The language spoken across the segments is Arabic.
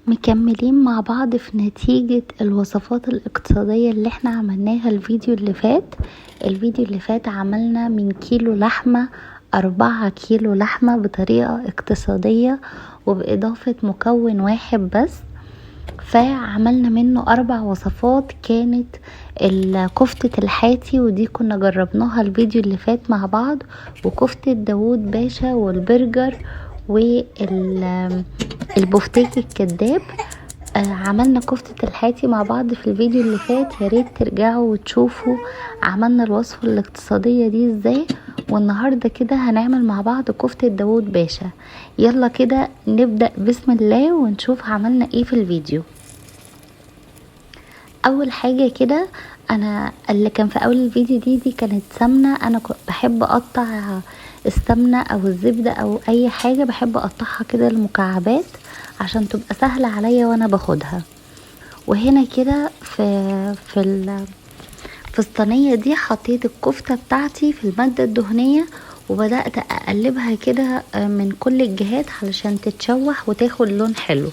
مكملين مع بعض في نتيجة الوصفات الاقتصادية اللي احنا عملناها الفيديو اللي فات عملنا من كيلو لحمة 4 كيلو لحمة بطريقة اقتصادية وبإضافة مكون واحد بس. فعملنا منه 4 وصفات. كانت كفتة الحاتي ودي كنا جربناها الفيديو اللي فات مع بعض، وكفتة داوود باشا والبرجر والبفتيك الكداب. عملنا كفتة الحاتي مع بعض في الفيديو اللي فات، يا ريت ترجعوا وتشوفوا عملنا الوصفة الاقتصادية دي ازاي. والنهاردة كده هنعمل مع بعض كفتة داوود باشا. يلا كده نبدأ بسم الله ونشوف عملنا ايه في الفيديو. اول حاجة كده انا اللي كان في اول الفيديو دي كانت سمنة. انا بحب اقطع السمنة او الزبدة او اي حاجة، بحب اقطعها كده لمكعبات عشان تبقى سهلة عليا وانا باخدها. وهنا كده في الصينية دي حطيت الكفتة بتاعتي في المادة الدهنية وبدأت اقلبها كده من كل الجهات علشان تتشوح وتاخد لون حلو.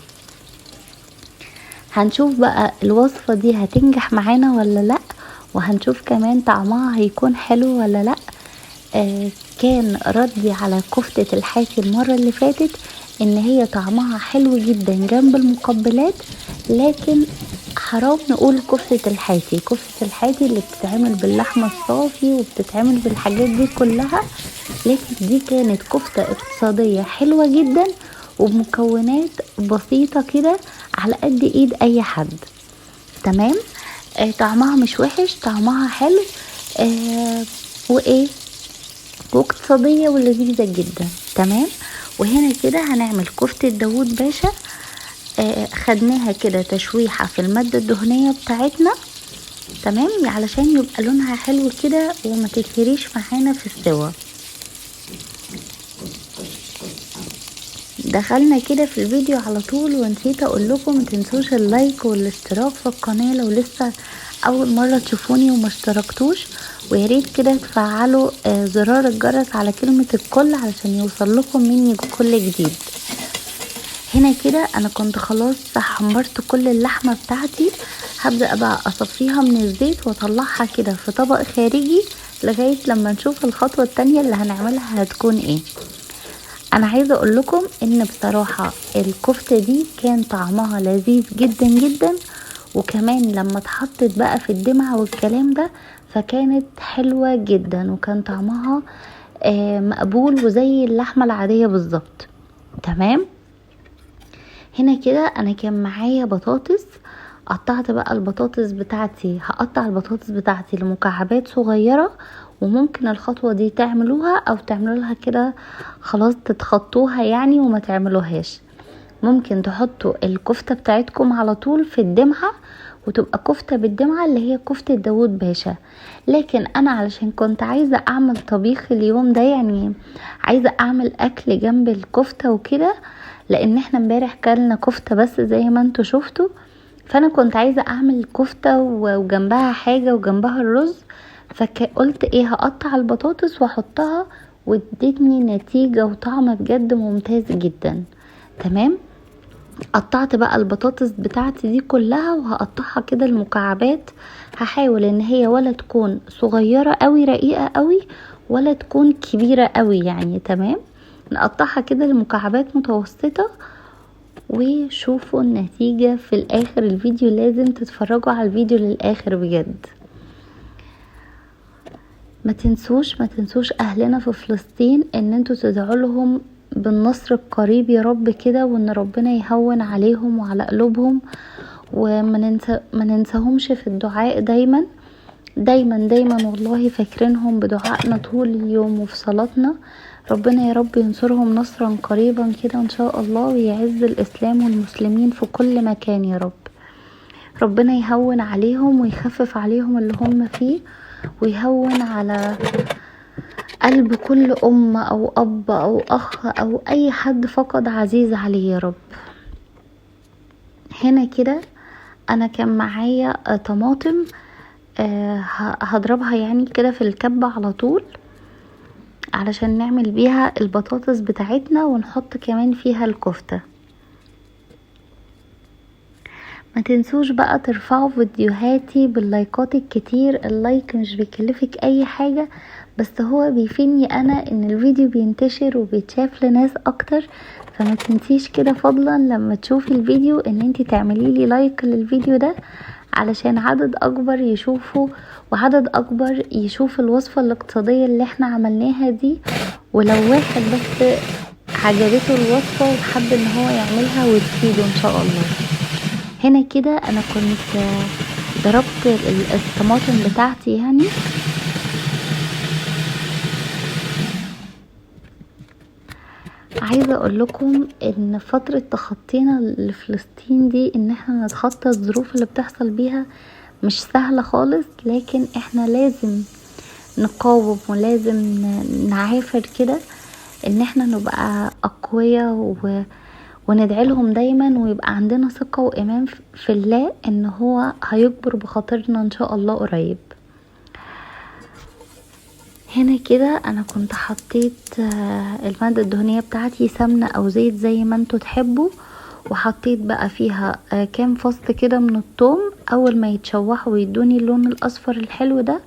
هنشوف بقى الوصفة دي هتنجح معانا ولا لا، وهنشوف كمان طعمها هيكون حلو ولا لا. كان ردي على كفتة الحاتي المرة اللي فاتت ان هي طعمها حلو جدا جنب المقبلات، لكن حرام نقول كفتة الحاتي اللي بتتعمل باللحمة الصافي وبتتعمل بالحاجات دي كلها، لكن دي كانت كفتة اقتصادية حلوة جدا وبمكونات بسيطة كده على قد ايد اي حد. تمام. طعمها مش وحش، طعمها حلو. وايه واقتصادية ولذيذة جدا. تمام. وهنا كده هنعمل كفتة داوود باشا. خدناها كده تشويحة في المادة الدهنية بتاعتنا، تمام، علشان يبقى لونها حلو كده وما تتهريش معانا في السوا. دخلنا كده في الفيديو على طول ونسيت اقول لكم متنسوش اللايك والاشتراك في القناة لو لسه اول مرة تشوفوني وما اشتركتوش، وياريت كده تفعلوا زرار الجرس على كلمة الكل علشان يوصل لكم مني كل جديد. هنا كده انا كنت خلاص حمرت كل اللحمة بتاعتي، هبدأ بقى اصفيها من الزيت واطلعها كده في طبق خارجي لغاية لما نشوف الخطوة التانية اللي هنعملها هتكون ايه. انا عايزة اقول لكم ان بصراحة الكفتة دي كان طعمها لذيذ جدا جدا، وكمان لما اتحطت بقى في الدمعة والكلام ده فكانت حلوة جدا وكان طعمها مقبول وزي اللحمة العادية بالظبط. تمام. هنا كده انا كان معايا بطاطس، قطعت بقى البطاطس بتاعتي. هقطع البطاطس بتاعتي لمكعبات صغيرة، وممكن الخطوة دي تعملوها او تعملوا لها كده خلاص تتخطوها يعني وما تعملوهاش. ممكن تحطوا الكفتة بتاعتكم على طول في الدمعة وتبقى كفتة بالدمعة اللي هي كفتة داوود باشا. لكن انا علشان كنت عايزة اعمل طبيخ اليوم ده، يعني عايزة اعمل اكل جنب الكفتة وكده، لان احنا امبارح كلنا كفتة بس زي ما انتوا شفتوا، فانا كنت عايزة اعمل كفتة وجنبها حاجة وجنبها الرز، فقلت ايه هقطع البطاطس واحطها، وادتني نتيجة وطعم بجد ممتاز جدا. تمام. قطعت بقى البطاطس بتاعتي دي كلها وهقطعها كده المكعبات. هحاول ان هي ولا تكون صغيرة قوي رقيقة قوي ولا تكون كبيرة قوي يعني. تمام. نقطعها كده لمكعبات متوسطة وشوفوا النتيجة في الاخر. الفيديو لازم تتفرجوا على الفيديو للاخر بجد. ما تنسوش اهلنا في فلسطين ان انتوا تدعوا لهم بالنصر القريب يا رب كده، وان ربنا يهون عليهم وعلى قلوبهم، وما ننساهمش في الدعاء دايما دايما دايما، والله فاكرينهم بدعائنا طول اليوم وفي صلاتنا. ربنا يا رب ينصرهم نصرا قريبا كده ان شاء الله، ويعز الاسلام والمسلمين في كل مكان يا رب. ربنا يهون عليهم ويخفف عليهم اللي هم فيه، ويهون على قلب كل ام او اب او اخ او اي حد فقد عزيز عليه يا رب. هنا كده انا كان معايا طماطم، هضربها يعني كده في الكبة على طول علشان نعمل بيها البطاطس بتاعتنا ونحط كمان فيها الكفتة. ما تنسوش بقى ترفعوا فيديوهاتي باللايكات الكتير. اللايك مش بيكلفك اي حاجة، بس هو بيفيدني انا ان الفيديو بينتشر وبيتشاف لناس اكتر. فما تنسيش كده فضلا لما تشوفي الفيديو ان انتي تعملي لي لايك للفيديو ده، علشان عدد اكبر يشوفه، وعدد اكبر يشوف الوصفة الاقتصادية اللي احنا عملناها دي. ولو واحد بس عجبته الوصفة وحب ان هو يعملها وتفيده ان شاء الله. هنا كده انا كنت ضربت الطماطم بتاعتي يعني. عايزة اقول لكم ان فترة تخطينا لفلسطين دي ان احنا نتخطى الظروف اللي بتحصل بيها مش سهلة خالص، لكن احنا لازم نقاوم ولازم نعافر كده ان احنا نبقى اقوياء وندعي لهم دايما، ويبقى عندنا ثقة وايمان في الله ان هو هيكبر بخاطرنا ان شاء الله قريب. هنا كده انا كنت حطيت المادة الدهنية بتاعتي سمنة او زيت زي ما انتوا تحبوا، وحطيت بقى فيها كام فص كده من الثوم. اول ما يتشوحوا ويدوني اللون الاصفر الحلو ده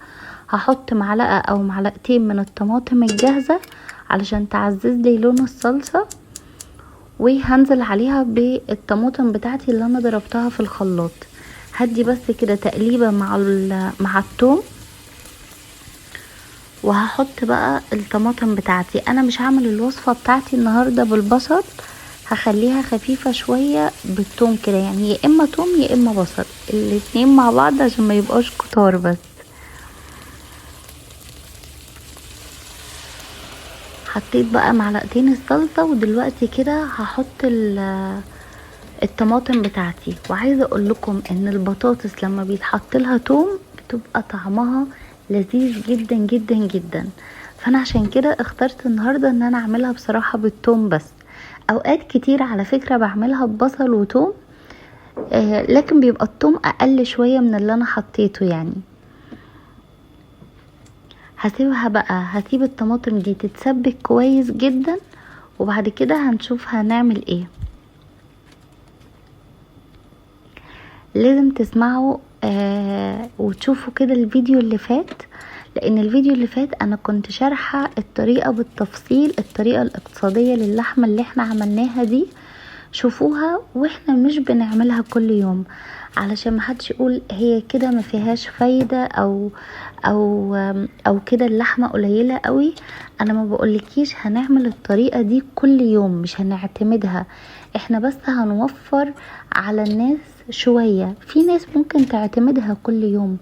هحط معلقة او معلقتين من الطماطم الجاهزة علشان تعزز لي لون الصلصة، وهنزل عليها بالطماطم بتاعتي اللي انا ضربتها في الخلاط. هدي بس كده تقليبة مع الثوم، وهحط بقى الطماطم بتاعتي. انا مش هعمل الوصفة بتاعتي النهاردة بالبصل، هخليها خفيفة شوية بالثوم كده، يعني يا اما ثوم يا اما بصل الاتنين مع بعض عشان ما يبقاش كتار. بس حطيت بقى معلقتين الصلصة، ودلوقتي كده هحط الطماطم بتاعتي. وعايزة اقول لكم ان البطاطس لما بيتحط لها توم بتبقى طعمها لذيذ جدا جدا جدا. فانا عشان كده اخترت النهاردة ان انا اعملها بصراحة بالثوم بس. اوقات كتير على فكرة بعملها ببصل وتوم، لكن بيبقى الثوم اقل شوية من اللي انا حطيته يعني. هسيبها بقى، هسيب الطماطم دي تتسبك كويس جدا، وبعد كده هنشوف هنعمل ايه. لازم تسمعوا وتشوفوا كده الفيديو اللي فات، لان الفيديو اللي فات انا كنت شارحة الطريقة بالتفصيل، الطريقة الاقتصادية للحمة اللي احنا عملناها دي. شوفوها، واحنا مش بنعملها كل يوم علشان محدش يقول هي كده ما فيهاش فايدة او كده اللحمة قليلة قوي. انا ما بقولكيش هنعمل الطريقة دي كل يوم، مش هنعتمدها، احنا بس هنوفر على الناس شوية. في ناس ممكن تعتمدها كل يوم،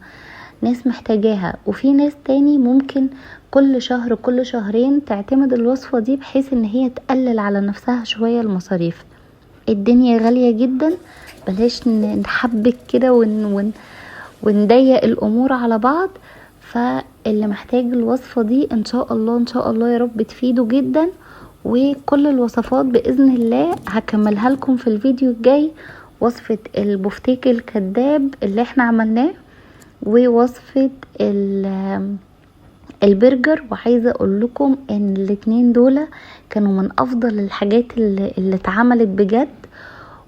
ناس محتاجاها، وفي ناس تاني ممكن كل شهر كل شهرين تعتمد الوصفة دي بحيث ان هي تقلل على نفسها شوية المصاريف. الدنيا غالية جدا، بلاش نحبك كده ونضيق الامور على بعض. فاللي محتاج الوصفة دي ان شاء الله ان شاء الله يا رب تفيده جدا. وكل الوصفات باذن الله هكملها لكم في الفيديو الجاي، وصفة البفتيك الكداب اللي احنا عملناه، ووصفة البرجر. وعايزة اقول لكم ان الاتنين دول كانوا من افضل الحاجات اللي اتعملت بجد،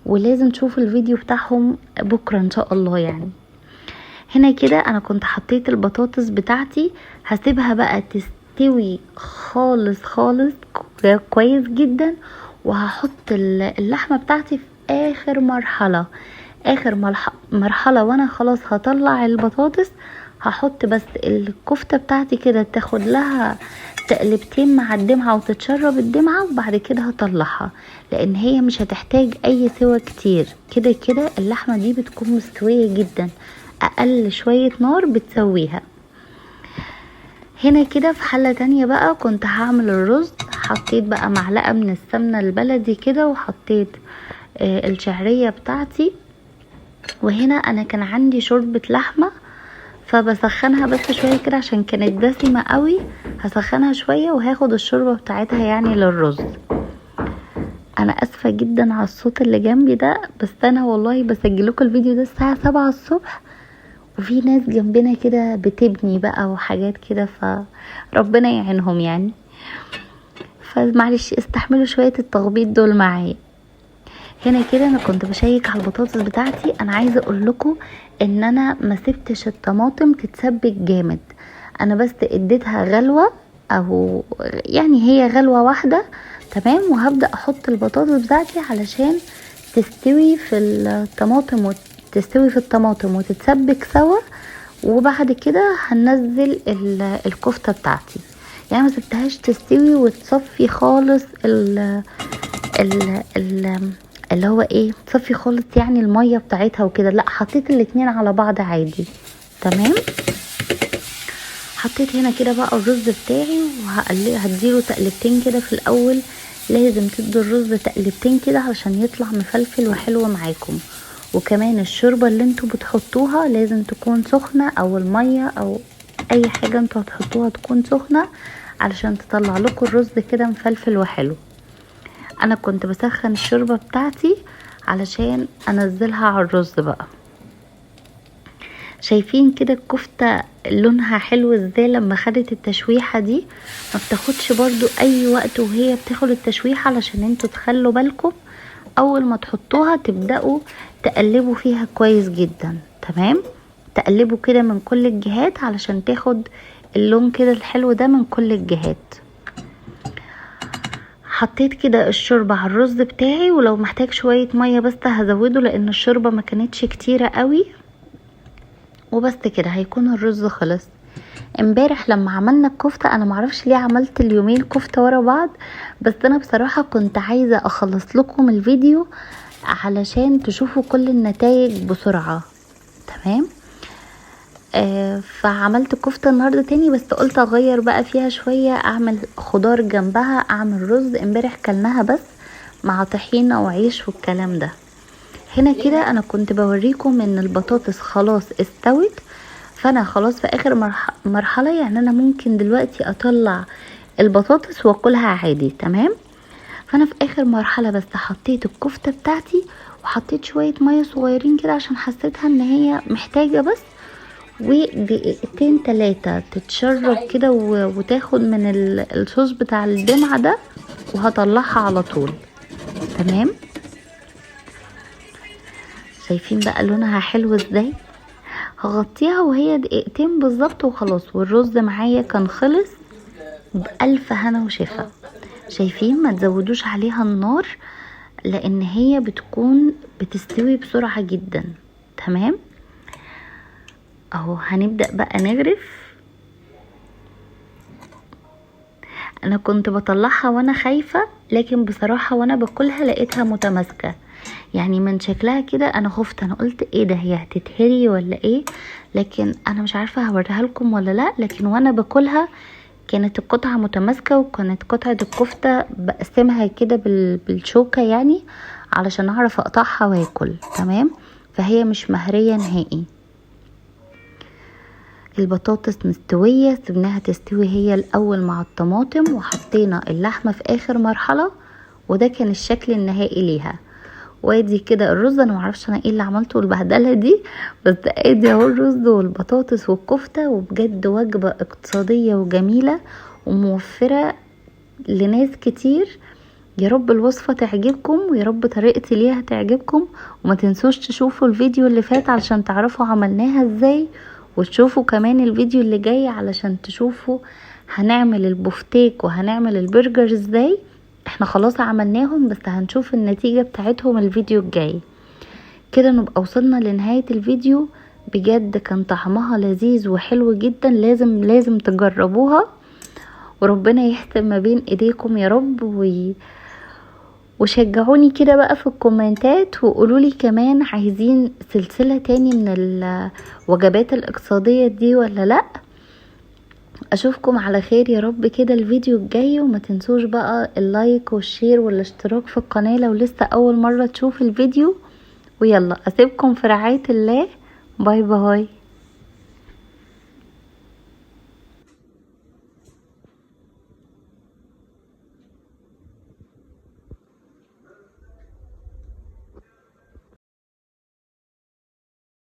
ولازم تشوفوا الفيديو بتاعهم بكرة ان شاء الله يعني. هنا كده انا كنت حطيت البطاطس بتاعتي، هسيبها بقى تستوي خالص خالص كويس جدا، وهحط اللحمة بتاعتي في اخر مرحلة وانا خلاص هطلع البطاطس. هحط بس الكفتة بتاعتي كده تاخد لها تقلبتين مع الدمعة وتتشرب الدمعة، وبعد كده هطلعها لان هي مش هتحتاج اي سوى كتير. كده كده اللحمة دي بتكون مستوية جدا، اقل شوية نار بتسويها. هنا كده في حلة تانية بقى كنت هعمل الرز. حطيت بقى معلقة من السمنة البلدي كده، وحطيت الشعرية بتاعتي. وهنا انا كان عندي شوربة لحمة فبسخنها بس شوية كده عشان كانت دسمة قوي، هسخنها شوية وهاخد الشوربة بتاعتها يعني للرز. انا اسفة جدا على الصوت اللي جنبي ده، بس انا والله بسجلكم الفيديو ده الساعة 7 الصبح، وفي ناس جنبنا كده بتبني بقى وحاجات كده، فربنا يعينهم يعني. فمعلش استحملوا شوية التخبيط دول معايا. هنا كده انا كنت بشيك على البطاطس بتاعتي. انا عايزه اقول لكم ان انا ما سبتش الطماطم تتسبك جامد، انا بس اديتها غلوه، او يعني هي غلوه واحده تمام. وهبدا احط البطاطس بتاعتي علشان تستوي في الطماطم وتستوي في الطماطم وتتسبك سوا. وبعد كده هنزل الكفته بتاعتي، يعني ما سبتهاش تستوي وتصفي خالص ال اللي هو ايه، تصفي خالص يعني الميه بتاعتها وكده، لا حطيت الاتنين على بعض عادي تمام. حطيت هنا كده بقى الرز بتاعي وهديله تقلبتين كده في الاول. لازم تدوا الرز تقلبتين كده علشان يطلع مفلفل وحلو معاكم. وكمان الشوربه اللي انتوا بتحطوها لازم تكون سخنه، او الميه او اي حاجه انتوا هتحطوها تكون سخنه علشان تطلع لكم الرز كده مفلفل وحلو. انا كنت بسخن الشوربه بتاعتي علشان انزلها على الرز بقى. شايفين كده الكفته لونها حلو ازاي لما خدت التشويحه دي؟ ما بتاخدش برضو اي وقت وهي بتاخد التشويحه، علشان انتوا تخلوا بالكم اول ما تحطوها تبداوا تقلبوا فيها كويس جدا تمام. تقلبوا كده من كل الجهات علشان تاخد اللون كده الحلو ده من كل الجهات. حطيت كده الشوربة على الرز بتاعي، ولو محتاج شوية مية بس هزوده لان الشوربة ما كانتش كتيرة قوي. وبس كده هيكون الرز خلص. امبارح لما عملنا الكفتة، انا معرفش ليه عملت اليومين كفتة ورا بعض، بس انا بصراحة كنت عايزة اخلص لكم الفيديو علشان تشوفوا كل النتائج بسرعة تمام. فعملت كفتة النهاردة تاني، بس قلت اغير بقى فيها شوية، اعمل خضار جنبها، اعمل رز. امبارح كلناها بس مع طحينة وعيش والكلام ده. هنا كده انا كنت بوريكم ان البطاطس خلاص استوت، فانا خلاص في اخر مرحلة، يعني انا ممكن دلوقتي اطلع البطاطس واكلها عادي تمام. فانا في اخر مرحلة بس حطيت الكفتة بتاعتي وحطيت شوية مية صغيرين كده عشان حسيتها ان هي محتاجة بس ودقيقتين 3 تتشرب كده وتاخد من الصوص بتاع الدمعة ده، وهطلعها على طول تمام. شايفين بقى لونها حلو ازاي؟ هغطيها وهي دقيقتين بالظبط وخلاص. والرز معايا كان خلص بألف هنا وشفا. شايفين ما تزودوش عليها النار لان هي بتكون بتستوي بسرعة جدا تمام. اهو هنبدأ بقى نغرف. انا كنت بطلعها وانا خايفة، لكن بصراحة وانا باكلها لقيتها متماسكة، يعني من شكلها كده انا خفت، انا قلت ايه ده، هي هتتهري ولا ايه؟ لكن انا مش عارفة هوريها لكم ولا لا، لكن وانا باكلها كانت القطعة متماسكة. وكانت قطعة الكفتة بقسمها كده بالشوكة يعني علشان اعرف اقطعها واكل تمام. فهي مش مهرية نهائي. البطاطس مستوية، سيبناها تستوي هي الاول مع الطماطم، وحطينا اللحمة في اخر مرحلة، وده كان الشكل النهائي ليها. وادي كده الرز. انا معرفش انا ايه اللي عملته البهدله دي، بس ادي اهو الرز والبطاطس والكفته. وبجد وجبه اقتصاديه وجميله وموفره لناس كتير. يا رب الوصفه تعجبكم، ويا رب طريقتي ليها تعجبكم. وما تنسوش تشوفوا الفيديو اللي فات علشان تعرفوا عملناها ازاي، وتشوفوا كمان الفيديو اللي جاي علشان تشوفوا هنعمل البفتيك وهنعمل البرجر ازاي. احنا خلاص عملناهم، بس هنشوف النتيجة بتاعتهم الفيديو الجاي. كده نبقى وصلنا لنهاية الفيديو. بجد كان طعمها لذيذ وحلو جدا، لازم تجربوها. وربنا يحسن ما بين ايديكم يا رب. وشجعوني كده بقى في الكومنتات، وقولولي كمان عايزين سلسلة تاني من الوجبات الاقتصادية دي ولا لأ. اشوفكم على خير يا رب كده الفيديو الجاي. وما تنسوش بقى اللايك والشير والاشتراك في القناة لو لسه اول مرة تشوف الفيديو. ويلا اسيبكم في رعاية الله. باي باي.